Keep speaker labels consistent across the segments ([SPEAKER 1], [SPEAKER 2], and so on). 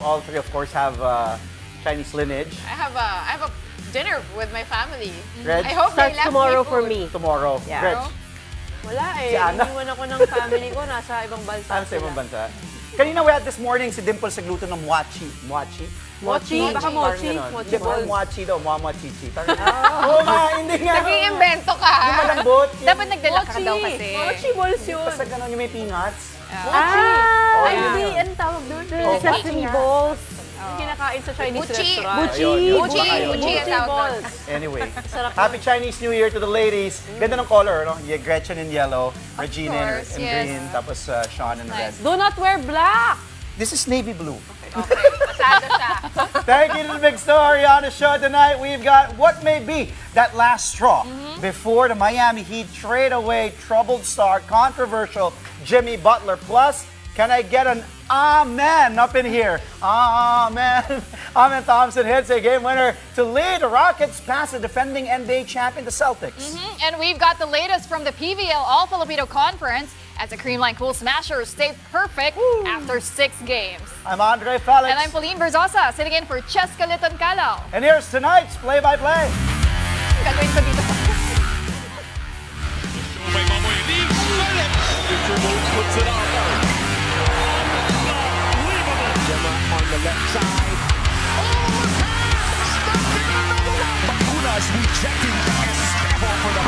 [SPEAKER 1] All three, of course, have Chinese lineage.
[SPEAKER 2] I have a dinner with my family.
[SPEAKER 1] Reg?
[SPEAKER 2] I hope they
[SPEAKER 3] Starts
[SPEAKER 2] left
[SPEAKER 3] tomorrow
[SPEAKER 2] me
[SPEAKER 3] for
[SPEAKER 2] food.
[SPEAKER 3] me.
[SPEAKER 1] Tomorrow.
[SPEAKER 3] Yeah.
[SPEAKER 1] Reg,
[SPEAKER 3] Wala
[SPEAKER 1] Si
[SPEAKER 3] eh.
[SPEAKER 1] Ana?
[SPEAKER 3] Iniwan ako ng family ko. Nasa ibang bansa
[SPEAKER 1] saan sa ibang
[SPEAKER 3] sila.
[SPEAKER 1] bansa? Kanina we had this morning si Dimple nagluto ng mochi. Mochi?
[SPEAKER 3] Mochi? Baka
[SPEAKER 1] Parang
[SPEAKER 3] mochi?
[SPEAKER 1] ganon.
[SPEAKER 3] Mochi
[SPEAKER 1] Hindi, parang
[SPEAKER 3] balls.
[SPEAKER 1] mochi daw. Mochi. Oo nga, hindi nga.
[SPEAKER 2] Nag-iimbento ka.
[SPEAKER 1] Yung malambot. yung-
[SPEAKER 2] Dapat nagdala ka
[SPEAKER 3] Mochi!
[SPEAKER 2] daw kasi.
[SPEAKER 3] Mochi balls yun.
[SPEAKER 1] Basta ganon yung may peanuts.
[SPEAKER 3] Ah!
[SPEAKER 1] Oh,
[SPEAKER 3] Ay,
[SPEAKER 1] yeah.
[SPEAKER 3] hindi. Anong tawag doon?
[SPEAKER 1] Oh,
[SPEAKER 3] Sesame balls. Yung kinakain sa Chinese
[SPEAKER 2] Buchi.
[SPEAKER 3] restaurant.
[SPEAKER 1] Buchi. Ayun,
[SPEAKER 2] Buchi.
[SPEAKER 1] baka yun.
[SPEAKER 2] Buchi ang tawag doon.
[SPEAKER 1] Anyway,
[SPEAKER 3] Sarap
[SPEAKER 1] happy Chinese New Year to the ladies. Ganda ng color, no? Yeah, Gretchen in yellow, Regina in
[SPEAKER 2] course,
[SPEAKER 1] in
[SPEAKER 2] yes.
[SPEAKER 1] green, tapos Sean in red.
[SPEAKER 2] Nice.
[SPEAKER 3] Do not wear black!
[SPEAKER 1] This is navy blue.
[SPEAKER 2] Okay, pasado siya.
[SPEAKER 1] Thank you to the big story on the show tonight. We've got what may be that last straw before the Miami Heat trade away troubled star, controversial Jimmy Butler. Plus, can I get an amen up in here? Amen. Amen Thompson hits a game winner to lead the Rockets past the defending NBA champion, the Celtics.
[SPEAKER 2] And we've got the latest from the PVL All-Filipino Conference as the Creamline Cool Smashers stay perfect after 6 games.
[SPEAKER 1] I'm Andre Felix.
[SPEAKER 2] And I'm Pauline Berzosa, sitting in for Cheska Liton Calao.
[SPEAKER 1] And here's tonight's play-by-play.
[SPEAKER 2] Gagawin ko dito.
[SPEAKER 4] May mamoy leaves. Victor Moves puts it on. Unbelievable. Gemma on the left side. Oh, the pass! Stuck in another one. Bacunas rejecting Esteban for the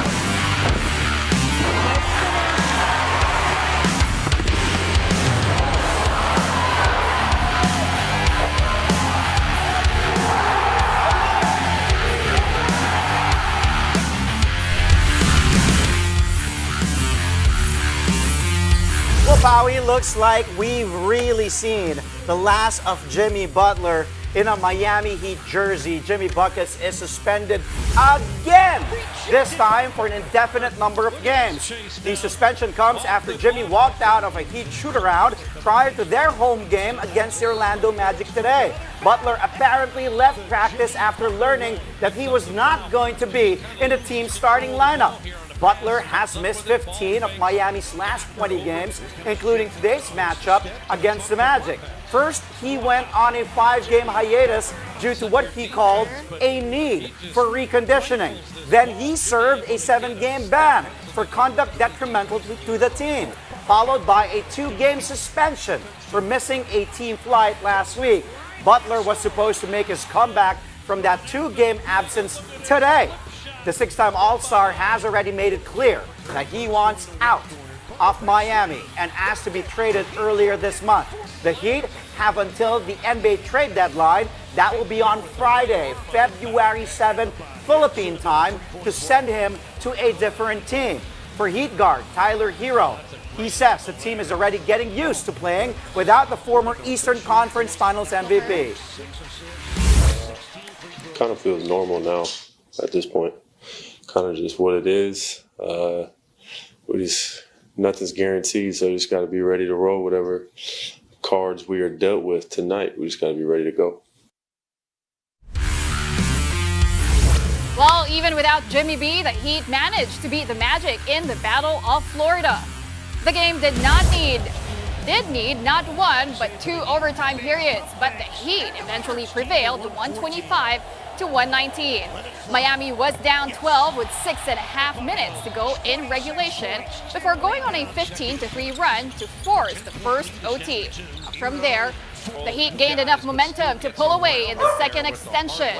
[SPEAKER 1] Well, Bowie, looks like we've really seen the last of Jimmy Butler in a Miami Heat jersey. Jimmy Buckets is suspended again, this time for an indefinite number of games. The suspension comes after Jimmy walked out of a Heat shoot-around prior to their home game against the Orlando Magic today. Butler apparently left practice after learning that he was not going to be in the team's starting lineup. Butler has missed 15 of Miami's last 20 games, including today's matchup against the Magic. First, he went on a 5-game hiatus due to what he called a need for reconditioning. Then he served a 7-game ban for conduct detrimental to the team, followed by a 2-game suspension for missing a team flight last week. Butler was supposed to make his comeback from that 2-game absence today. The 6-time All-Star has already made it clear that he wants out of Miami and asked to be traded earlier this month. The Heat have until the NBA trade deadline, that will be on Friday, February 7, Philippine time, to send him to a different team. For Heat guard Tyler Hero, he says the team is already getting used to playing without the former Eastern Conference Finals MVP.
[SPEAKER 5] Kind of feels normal now at this point. Kind of just what it is. Nothing's guaranteed, so just got to be ready to roll whatever cards we are dealt with tonight. We just got to be ready to go.
[SPEAKER 2] Well, even without Jimmy B, the Heat managed to beat the Magic in the Battle of Florida. The game did need not one, but 2 overtime periods, but the Heat eventually prevailed 125 to 119. Miami was down 12 with 6.5 minutes to go in regulation before going on a 15-3 run to force the first OT. From there, the Heat gained enough momentum to pull away in the second extension.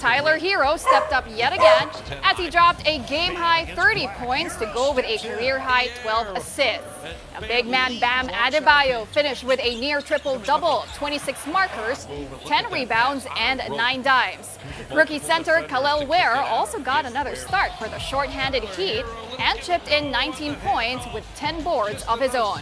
[SPEAKER 2] Tyler Hero stepped up yet again as he dropped a game-high 30 points to go with a career-high 12 assists. A big man Bam Adebayo finished with a near triple-double of 26 markers, 10 rebounds, and 9 dimes. Rookie center Khalil Ware also got another start for the short-handed Heat and chipped in 19 points with 10 boards of his own.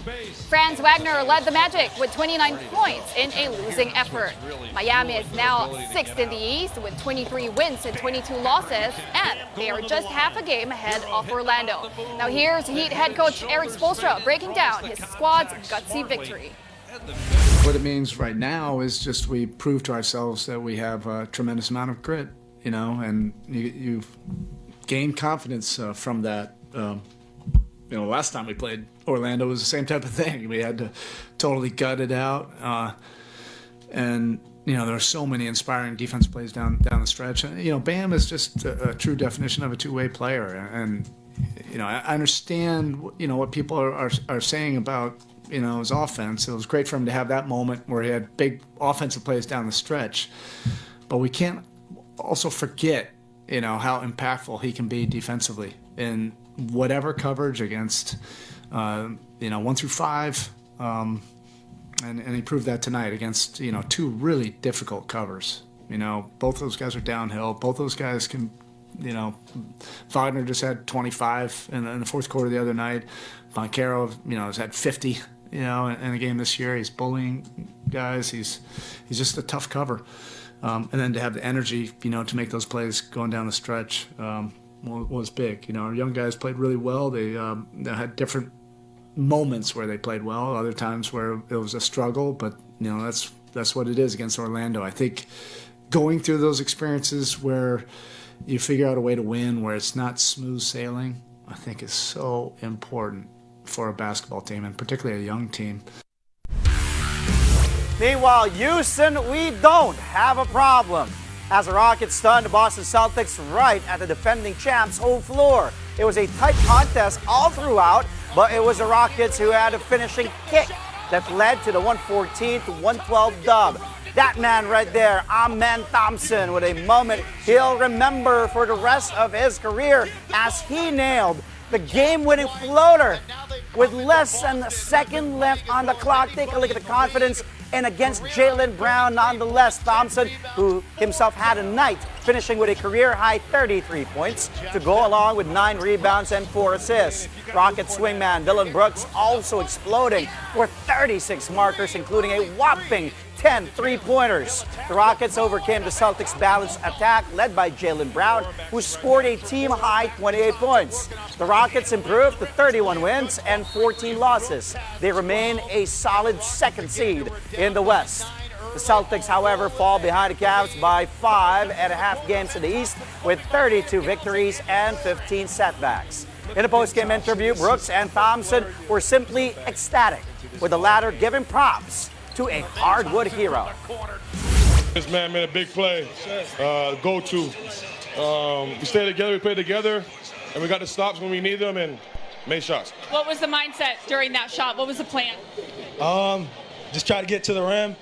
[SPEAKER 2] Franz Wagner led the Magic with 29 points in a losing effort. Miami is now 6th in the East with 23 wins and 22 losses, and they are just half a game ahead of Orlando. Now here's Heat head coach Eric Spoelstra breaking down his squad's gutsy victory.
[SPEAKER 6] What it means right now is just we prove to ourselves that we have a tremendous amount of grit, and you've gained confidence from that. Last time we played Orlando was the same type of thing. We had to totally gut it out. And there are so many inspiring defense plays down the stretch. And, Bam is just a true definition of a two-way player. And I understand what people are saying about his offense. It was great for him to have that moment where he had big offensive plays down the stretch. But we can't also forget how impactful he can be defensively in whatever coverage against 1 through 5. And he proved that tonight against, two really difficult covers. Both those guys are downhill. Both those guys can, Wagner just had 25 in the fourth quarter the other night. Boncaro, has had 50, in a game this year. He's bullying guys. He's just a tough cover. And then to have the energy, to make those plays going down the stretch was big. Our young guys played really well. They had different moments where they played well, other times where it was a struggle, but that's what it is against Orlando. I think going through those experiences where you figure out a way to win, where it's not smooth sailing, I think is so important for a basketball team, and particularly a young team.
[SPEAKER 1] Meanwhile, Houston, we don't have a problem, as the Rockets stunned the Boston Celtics right at the defending champs' home floor. It was a tight contest all throughout, but it was the Rockets who had a finishing kick that led to the 114-112 dub. That man right there, Amen Thompson, with a moment he'll remember for the rest of his career, as he nailed the game-winning floater with less than a second left on the clock. Take a look at the confidence. And against Jaylen Brown, nonetheless, Thompson, who himself had a night, finishing with a career-high 33 points to go along with 9 rebounds and 4 assists. Rockets swingman Dillon Brooks also exploding for 36 markers, including a whopping 10 three-pointers. The Rockets overcame the Celtics' balanced attack led by Jaylen Brown, who scored a team-high 28 points. The Rockets improved to 31 wins and 14 losses. They remain a solid second seed in the West. The Celtics, however, fall behind the Cavs by 5.5 games in the East with 32 victories and 15 setbacks. In a post-game interview, Brooks and Thompson were simply ecstatic, with the latter giving props to a hardwood hero.
[SPEAKER 7] This man made a big play, go-to. We stayed together, we played together, and we got the stops when we need them and made shots.
[SPEAKER 8] What was the mindset during that shot? What was the plan?
[SPEAKER 9] Just try to get to the rim.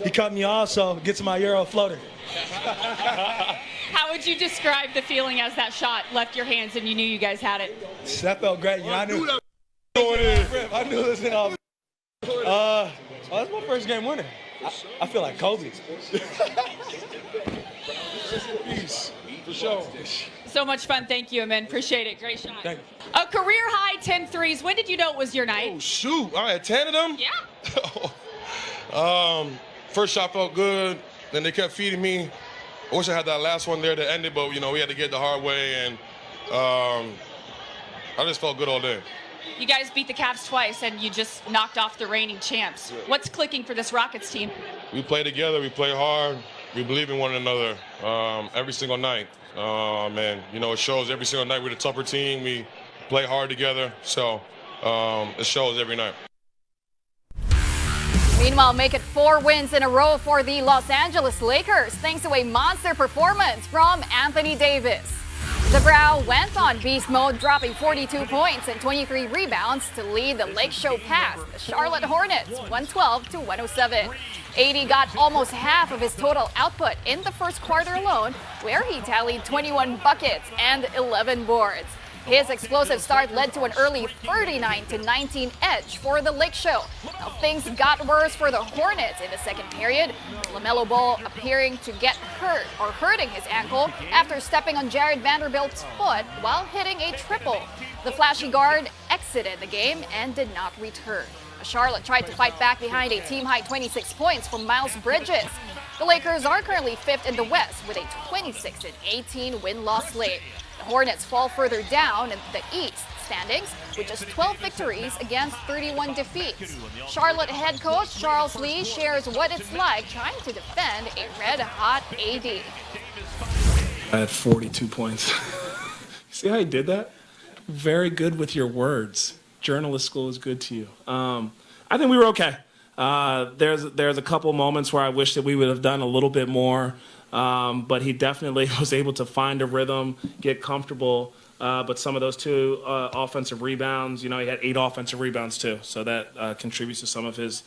[SPEAKER 9] He cut me off, so get to my Euro floater.
[SPEAKER 8] How would you describe the feeling as that shot left your hands and you knew you guys had it?
[SPEAKER 9] That felt great. I knew it was in. That's my first game winner. I feel like Kobe.
[SPEAKER 7] Peace, for sure.
[SPEAKER 8] So much fun. Thank you, Amen. Appreciate it. Great shot.
[SPEAKER 9] Thank you.
[SPEAKER 8] A career-high 10 threes. When did you know it was your night?
[SPEAKER 7] Oh, shoot. I had 10 of them?
[SPEAKER 8] Yeah.
[SPEAKER 7] First shot felt good. Then they kept feeding me. I wish I had that last one there to end it, but, we had to get it the hard way. And I just felt good all day.
[SPEAKER 8] You guys beat the Cavs twice, and you just knocked off the reigning champs. What's clicking for this Rockets team?
[SPEAKER 7] We play together. We play hard. We believe in one another every single night. And, it shows every single night we're the tougher team. We play hard together. So it shows every night.
[SPEAKER 2] Meanwhile, make it 4 wins in a row for the Los Angeles Lakers, thanks to a monster performance from Anthony Davis. The Brow went on beast mode, dropping 42 points and 23 rebounds to lead the Lake Show past the Charlotte Hornets 112-107. AD got almost half of his total output in the first quarter alone, where he tallied 21 buckets and 11 boards. His explosive start led to an early 39-19 edge for the Lake Show. Now things got worse for the Hornets in the second period. LaMelo Ball appearing to get hurt or hurting his ankle after stepping on Jared Vanderbilt's foot while hitting a triple. The flashy guard exited the game and did not return. Charlotte tried to fight back behind a team-high 26 points from Miles Bridges. The Lakers are currently 5th in the West with a 26-18 win-loss lead. The Hornets fall further down in the East standings with just 12 victories against 31 defeats. Charlotte head coach Charles Lee shares what it's like trying to defend a red-hot AD.
[SPEAKER 10] I had 42 points. See how he did that? Very good with your words. Journalist school is good to you. I think we were okay. There's a couple moments where I wish that we would have done a little bit more, but he definitely was able to find a rhythm, get comfortable. But some of those two offensive rebounds, he had 8 offensive rebounds too, so that contributes to some of his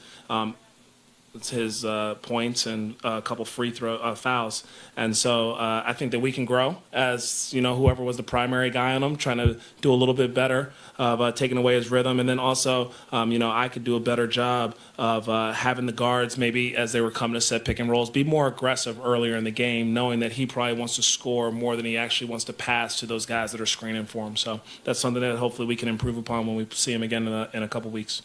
[SPEAKER 10] points and a couple free throw fouls. And so I think that we can grow as, whoever was the primary guy on him, trying to do a little bit better of taking away his rhythm. And then also, I could do a better job of having the guards, maybe as they were coming to set pick and rolls, be more aggressive earlier in the game, knowing that he probably wants to score more than he actually wants to pass to those guys that are screening for him. So that's something that hopefully we can improve upon when we see him again in a couple weeks.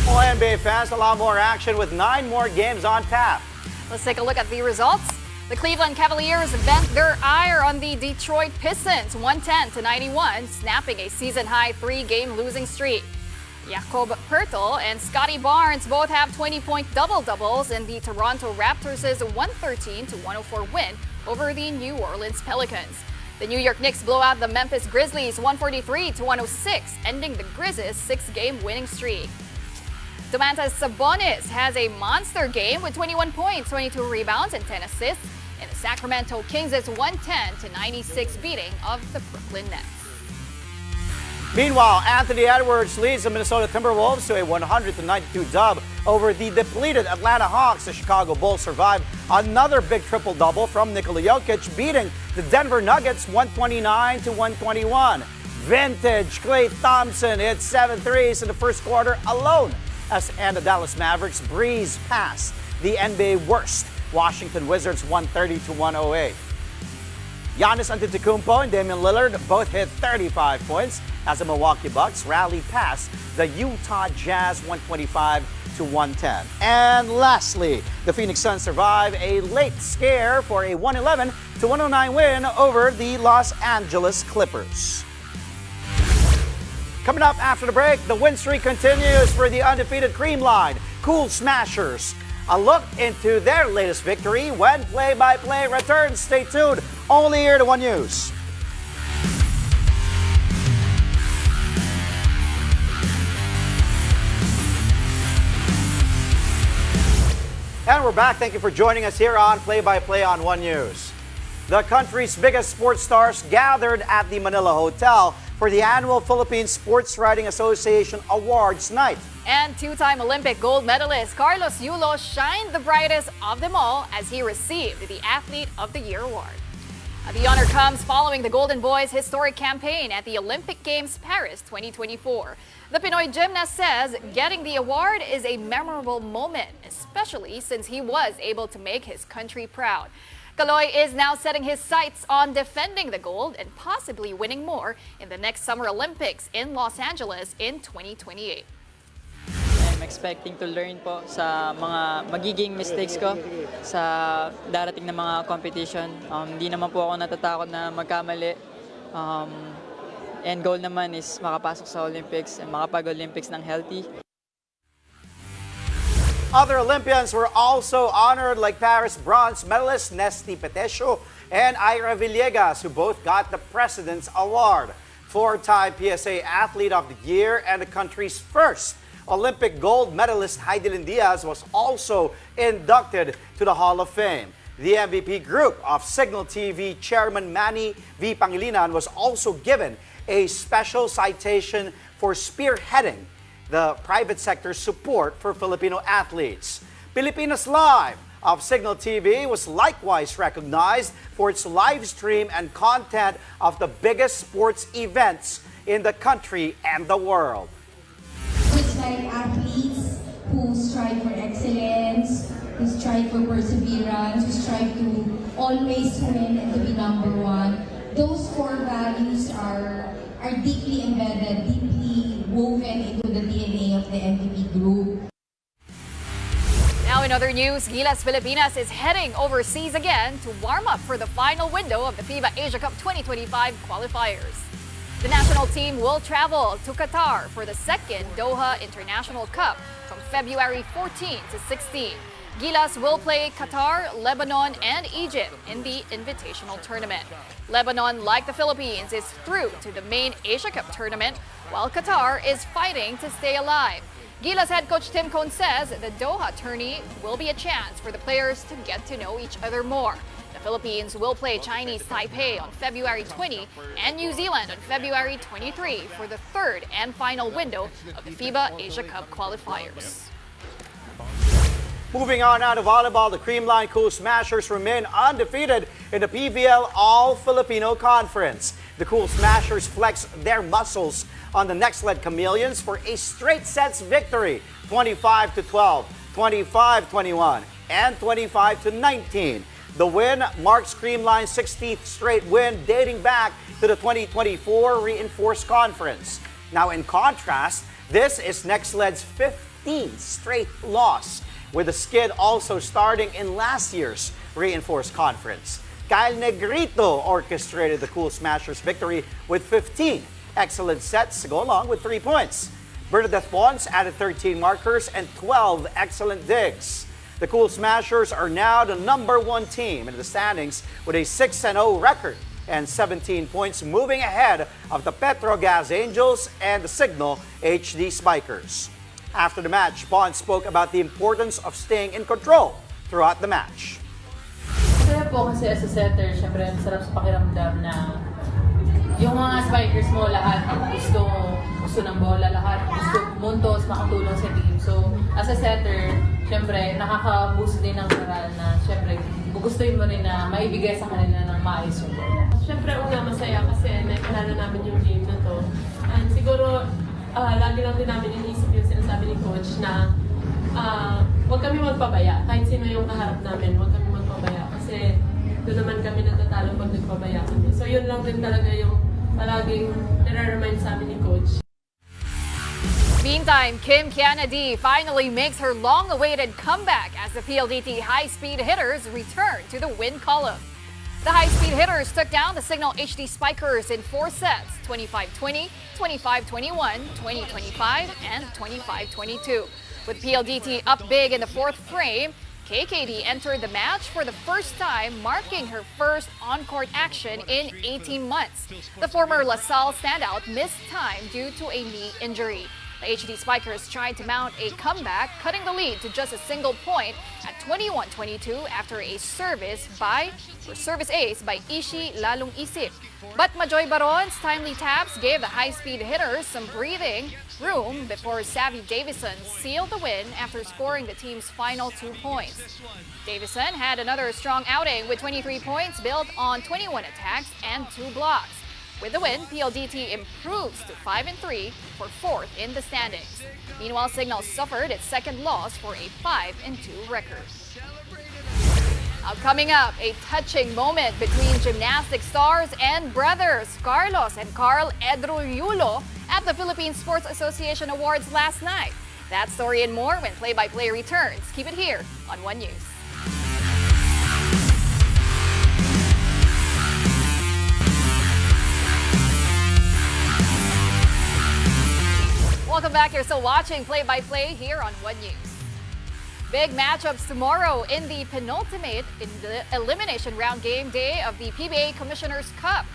[SPEAKER 1] Well, NBA fans, a lot more action with 9 more games on tap.
[SPEAKER 2] Let's take a look at the results. The Cleveland Cavaliers vent their ire on the Detroit Pistons 110-91, snapping a season-high 3-game losing streak. Jakob Poeltl and Scotty Barnes both have 20-point double-doubles in the Toronto Raptors' 113-104 win over the New Orleans Pelicans. The New York Knicks blow out the Memphis Grizzlies 143-106, ending the Grizzlies' 6-game winning streak. Domantas Sabonis has a monster game with 21 points, 22 rebounds, and 10 assists in the Sacramento Kings' 110-96 beating of the Brooklyn Nets.
[SPEAKER 1] Meanwhile, Anthony Edwards leads the Minnesota Timberwolves to a 100-92 dub over the depleted Atlanta Hawks. The Chicago Bulls survived another big triple-double from Nikola Jokic, beating the Denver Nuggets 129-121. Vintage Klay Thompson hit 7 threes in the first quarter alone, and the Dallas Mavericks breeze past the NBA worst Washington Wizards 130-108. Giannis Antetokounmpo and Damian Lillard both hit 35 points as the Milwaukee Bucks rallied past the Utah Jazz 125-110. And lastly, the Phoenix Suns survive a late scare for a 111-109 win over the Los Angeles Clippers. Coming up after the break, the win streak continues for the undefeated Cream Line, Cool Smashers. A look into their latest victory when play-by-play returns. Stay tuned, only here to One News. And we're back. Thank you for joining us here on Play-by-Play on One News. The country's biggest sports stars gathered at the Manila Hotel for the annual Philippine Sports Writing Association Awards Night.
[SPEAKER 2] And 2-time Olympic gold medalist Carlos Yulo shined the brightest of them all as he received the Athlete of the Year award. The honor comes following the Golden Boys' historic campaign at the Olympic Games Paris 2024. The Pinoy gymnast says getting the award is a memorable moment, especially since he was able to make his country proud. Kaloy is now setting his sights on defending the gold and possibly winning more in the next Summer Olympics in Los Angeles in 2028.
[SPEAKER 11] I'm expecting to learn po sa mga magiging mistakes ko sa darating na mga competition. Hindi naman po ako natatakot na magkamali. End goal naman is makapasok sa Olympics and makapag-Olympics ng healthy.
[SPEAKER 1] Other Olympians were also honored, like Paris bronze medalist Nesty Petesio and Ira Villegas, who both got the President's Award. 4-time PSA Athlete of the Year and the country's first Olympic gold medalist Heidelin Diaz was also inducted to the Hall of Fame. The MVP group of Signal TV Chairman Manny V. Pangilinan was also given a special citation for spearheading the private sector support for Filipino athletes. Pilipinas Live of Signal TV was likewise recognized for its live stream and content of the biggest sports events in the country and the world.
[SPEAKER 12] Just like athletes who strive for excellence, who strive for perseverance, who strive to always win and to be number one, those core values are deeply embedded, deeply woven into the DNA of the MVP group.
[SPEAKER 2] Now in other news, Gilas Pilipinas is heading overseas again to warm up for the final window of the FIBA Asia Cup 2025 qualifiers. The national team will travel to Qatar for the second Doha International Cup from February 14 to 16. Gilas will play Qatar, Lebanon, and Egypt in the Invitational Tournament. Lebanon, like the Philippines, is through to the main Asia Cup tournament, while Qatar is fighting to stay alive. Gilas head coach Tim Cone says the Doha tourney will be a chance for the players to get to know each other more. The Philippines will play Chinese Taipei on February 20 and New Zealand on February 23 for the third and final window of the FIBA Asia Cup qualifiers.
[SPEAKER 1] Moving on out of volleyball, the Creamline Cool Smashers remain undefeated in the PVL All-Filipino Conference. The Cool Smashers flex their muscles on the next-led Chameleons for a straight sets victory, 25-12, 25-21, and 25-19. The win marks Creamline's 16th straight win dating back to the 2024 Reinforced Conference. Now, in contrast, this is next-led's 15th straight loss, with the skid also starting in last year's Reinforced Conference. Kyle Negrito orchestrated the Cool Smashers' victory with 15 excellent sets to go along with 3 points. Bernadette Pons added 13 markers and 12 excellent digs. The Cool Smashers are now the #1 team in the standings with a 6-0 record and 17 points, moving ahead of the Petrogas Angels and the Signal HD Spikers. After the match, Pons spoke about the importance of staying in control throughout the match.
[SPEAKER 13] Masaya po kasi as a setter, syempre sarap sa pakiramdam na yung mga spikers mo lahat gusto ng bola, lahat gusto muntos, makatulong sa team. So as a setter, syempre nakaka-boost din ng moral na syempre gugustuhin mo rin na maibigay sa kanila ng maayos yung bola.
[SPEAKER 3] Syempre una masaya kasi naipanalo namin yung game na to. And siguro lagi lang din namin iniisip yung sinasabi ni Coach na huwag kami magpabaya. Kahit sino yung kaharap namin, huwag kami magpabaya. Kasi doon naman kami natatalo pag nagpabaya kami. So yun lang din talaga yung palaging nare-remind sa amin ni Coach.
[SPEAKER 2] Meantime, Kim Kennedy finally makes her long-awaited comeback as the PLDT high-speed hitters return to the win column. The high-speed hitters took down the Signal HD Spikers in 4 sets, 25-20, 25-21, 20-25, and 25-22. With PLDT up big in the 4th frame, KKD entered the match for the first time, marking her first on-court action in 18 months. The former LaSalle standout missed time due to a knee injury. The HD Spikers tried to mount a comeback, cutting the lead to just a single point at 21-22 after a service ace by Ishi Lalong Isip. But Majoy Baron's timely taps gave the high-speed hitters some breathing room before Savvy Davison sealed the win after scoring the team's final 2 points. Davison had another strong outing with 23 points built on 21 attacks and 2 blocks. With the win, PLDT improves to 5-3 for 4th in the standings. Meanwhile, Signal suffered its second loss for a 5-2 record. Now coming up, a touching moment between gymnastic stars and brothers Carlos and Carl Edruyulo at the Philippine Sports Association Awards last night. That story and more when play-by-play returns. Keep it here on One News. Welcome back. You're still watching Play-by-Play here on One News. Big matchups tomorrow in the penultimate in the elimination round game day of the PBA Commissioner's Cup.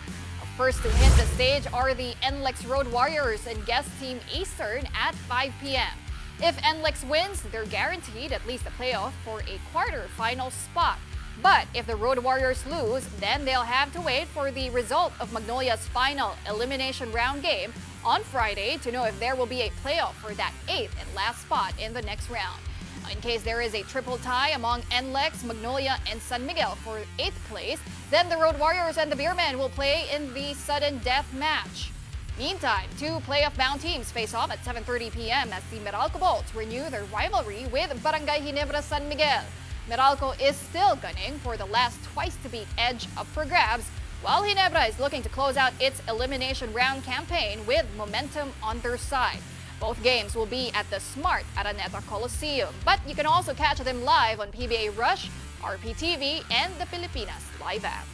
[SPEAKER 2] First to hit the stage are the NLEX Road Warriors and guest team Eastern at 5 p.m. If NLEX wins, they're guaranteed at least a playoff for a quarter-final spot. But if the Road Warriors lose, then they'll have to wait for the result of Magnolia's final elimination round game on Friday to know if there will be a playoff for that 8th and last spot in the next round. In case there is a triple tie among NLEX, Magnolia, and San Miguel for 8th place, then the Road Warriors and the Beermen will play in the sudden death match. Meantime, 2 playoff-bound teams face off at 7:30 p.m. as the Meralco Bolts renew their rivalry with Barangay Ginebra San Miguel. Meralco is still gunning for the last twice-to-beat edge up for grabs, while Ginebra is looking to close out its elimination round campaign with momentum on their side. Both games will be at the Smart Araneta Coliseum, but you can also catch them live on PBA Rush, RPTV, and the Pilipinas Live app.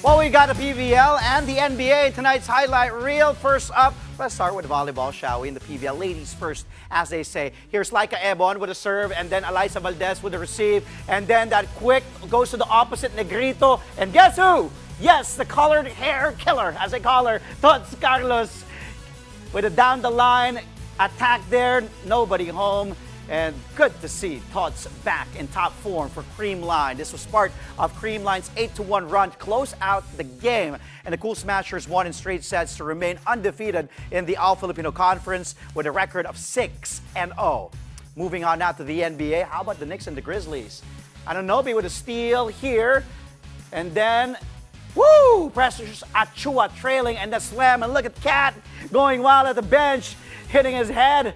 [SPEAKER 1] Well, we got the PVL and the NBA in tonight's highlight reel. First up, Let's start with volleyball, shall we, in the PBL. Ladies first, as they say. Here's Laika Ebon with a serve, and then Eliza Valdez with a receive, and then that quick goes to the opposite, Negrito, and guess who? Yes, the colored hair killer, as they call her, Tots Carlos, with a down-the-line attack there, nobody home. And good to see Tots back in top form for Creamline. This was part of Creamline's 8-1 run to close out the game. And the Cool Smashers won in straight sets to remain undefeated in the All-Filipino Conference with a record of 6-0. Moving on now to the NBA. How about the Knicks and the Grizzlies? Anunoby with a steal here. And then, woo! Precious Achua trailing and the slam. And look at Cat going wild at the bench, hitting his head.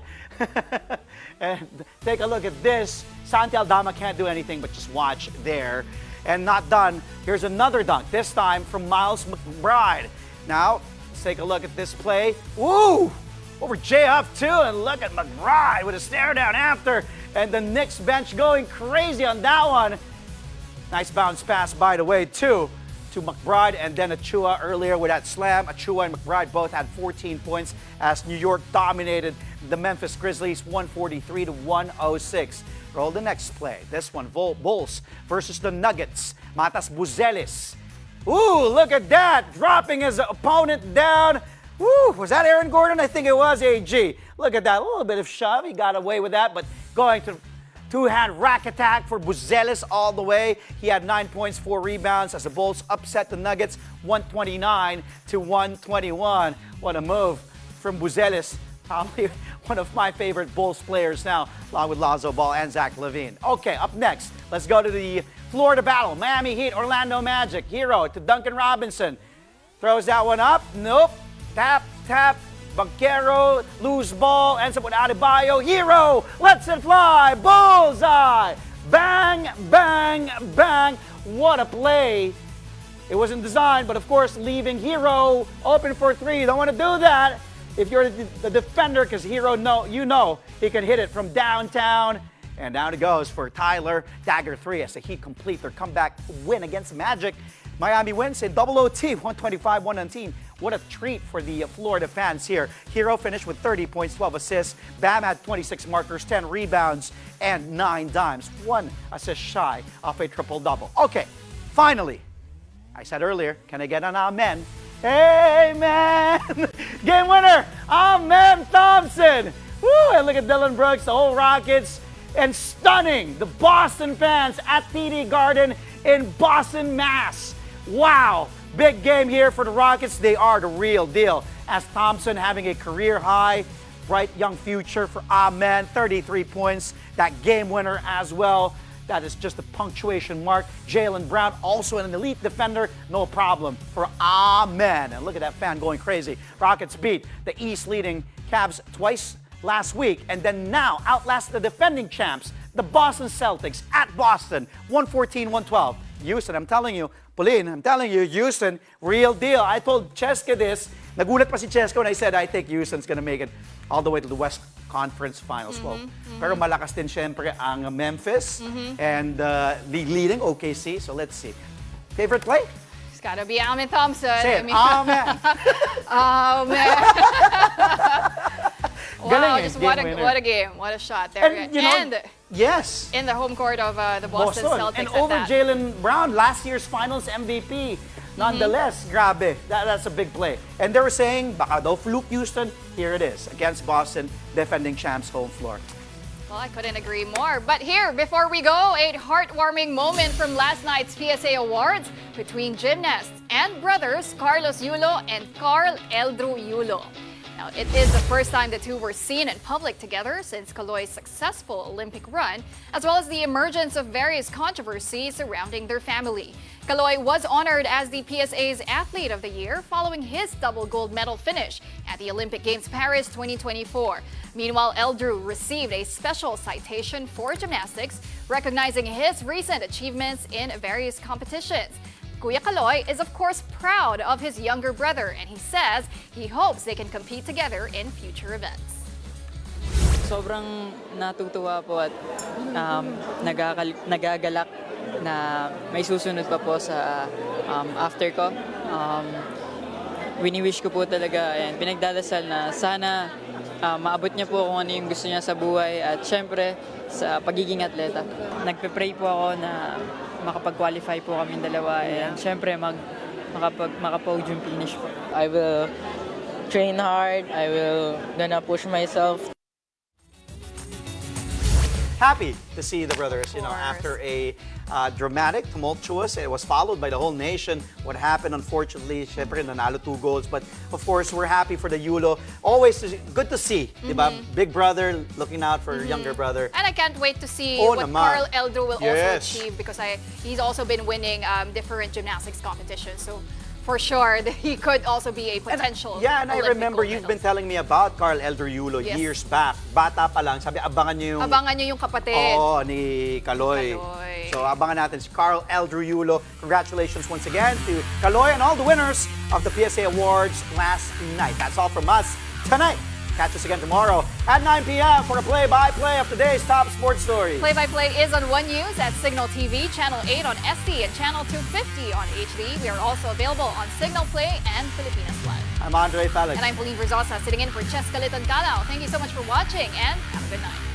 [SPEAKER 1] And take a look at this. Santi Aldama can't do anything but just watch there. And not done. Here's another dunk, this time from Miles McBride. Now, let's take a look at this play. Woo! Over J-Huff too, and look at McBride with a stare down after. And the Knicks bench going crazy on that one. Nice bounce pass, by the way, too, to McBride, and then Achua earlier with that slam. Achua and McBride both had 14 points as New York dominated the Memphis Grizzlies 143-106. Roll the next play. This one, Bulls versus the Nuggets. Matas Buzelis. Ooh, look at that. Dropping his opponent down. Woo, was that Aaron Gordon? I think it was AG. Look at that. A little bit of shove. He got away with that, but going to two-hand rack attack for Buzelis all the way. He had 9 points, 4 rebounds as the Bulls upset the Nuggets 129-121. What a move from Buzelis. Probably one of my favorite Bulls players now, along with Lonzo Ball and Zach LaVine. Okay, up next, let's go to the Florida battle. Miami Heat, Orlando Magic. Hero to Duncan Robinson. Throws that one up. Nope. Tap, tap. Banquero, loose ball, ends up with Adebayo. Hero, lets it fly. Bullseye. Bang, bang, bang. What a play. It wasn't designed, but of course, leaving Hero open for three. You don't want to do that if you're the defender, because Hero, you know he can hit it from downtown. And down it goes for Tyler. Dagger 3 as the Heat complete their comeback win against Magic. Miami wins in double OT, 125-119. What a treat for the Florida fans here. Hero finished with 30 points, 12 assists. Bam had 26 markers, 10 rebounds, and 9 dimes. 1 assist shy of a triple-double. Okay, finally, I said earlier, can I get an amen? Amen! Game winner, Amen Thompson! Woo! And look at Dylan Brooks, the whole Rockets, and stunning the Boston fans at TD Garden in Boston, Mass. Wow! Big game here for the Rockets. They are the real deal. As Thompson having a career high, bright young future for Amen. 33 points, that game winner as well. That is just a punctuation mark. Jaylen Brown, also an elite defender, no problem for Amen. And look at that fan going crazy. Rockets beat the East leading Cavs twice last week, and then now outlast the defending champs, the Boston Celtics at Boston, 114-112. Houston, I'm telling you, Pauline, I'm telling you, Houston, real deal. I told Cheska this. Nagulat pa si Cheska when I said I think Houston's gonna make it all the way to the West Conference Finals. Pero malakas din syempre ang Memphis and the leading OKC. So let's see. Favorite play?
[SPEAKER 2] It's gotta be Amen Thompson.
[SPEAKER 1] Say it. Amen.
[SPEAKER 2] Amen. Wow, just what a game. What a shot there.
[SPEAKER 1] And, you know, yes.
[SPEAKER 2] In the home court of the Boston Celtics.
[SPEAKER 1] And over Jaylen Brown, last year's Finals MVP. Nonetheless, grabe. That's a big play. And they were saying, baka daw fluke Houston. Here it is, against Boston, defending champs home floor.
[SPEAKER 2] Well, I couldn't agree more. But here, before we go, a heartwarming moment from last night's PSA Awards between gymnasts and brothers Carlos Yulo and Carl Eldru Yulo. Now, it is the first time the two were seen in public together since Kaloy's successful Olympic run, as well as the emergence of various controversies surrounding their family. Kaloy was honored as the PSA's Athlete of the Year following his double gold medal finish at the Olympic Games Paris 2024. Meanwhile, Eldru received a special citation for gymnastics, recognizing his recent achievements in various competitions. Kuya Kaloy is of course proud of his younger brother, and he says he hopes they can compete together in future events.
[SPEAKER 11] Sobrang natutuwa po at nagagalak na may susunod pa po sa after ko. wini-wish ko po talaga and pinagdadasal na sana maabot niya po kung ano yung gusto niya sa buhay at syempre sa pagiging atleta. Nagpe-pray po ako na makapag-qualify po kaming dalawa and syempre makapodium finish po.
[SPEAKER 14] I will train hard. I will gonna push myself.
[SPEAKER 1] Happy to see the brothers, after a dramatic, tumultuous, it was followed by the whole nation. What happened, unfortunately, syempre nanalo 2 goals. But of course, we're happy for the Yulo. Always good to see, diba? Big brother looking out for younger brother.
[SPEAKER 2] And I can't wait to see
[SPEAKER 1] Oh,
[SPEAKER 2] what
[SPEAKER 1] naman.
[SPEAKER 2] Carl Eldro will also
[SPEAKER 1] Yes.
[SPEAKER 2] achieve because he's also been winning different gymnastics competitions. So for sure, he could also be a potential
[SPEAKER 1] And I
[SPEAKER 2] Olympic
[SPEAKER 1] remember
[SPEAKER 2] gold
[SPEAKER 1] you've been
[SPEAKER 2] medalist.
[SPEAKER 1] telling me about Carl Eldro Yulo
[SPEAKER 2] Yes.
[SPEAKER 1] years back. Bata pa lang, sabi abangan niyo yung
[SPEAKER 2] Abangan nyo yung kapatid.
[SPEAKER 1] Oo, ni Kaloy. So abangan natin si Carl Eldro Yulo. Congratulations once again to Kaloy and all the winners of the PSA Awards last night. That's all from us tonight. Catch us again tomorrow at 9 p.m. for a play-by-play of today's top sports stories.
[SPEAKER 2] Play-by-play is on One News at Signal TV, Channel 8 on SD, and Channel 250 on HD. We are also available on Signal Play and Filipinas Live.
[SPEAKER 1] I'm Andre Felix.
[SPEAKER 2] And I'm Pauline Verzosa, sitting in for Cheska Liton Calao. Thank you so much for watching and have a good night.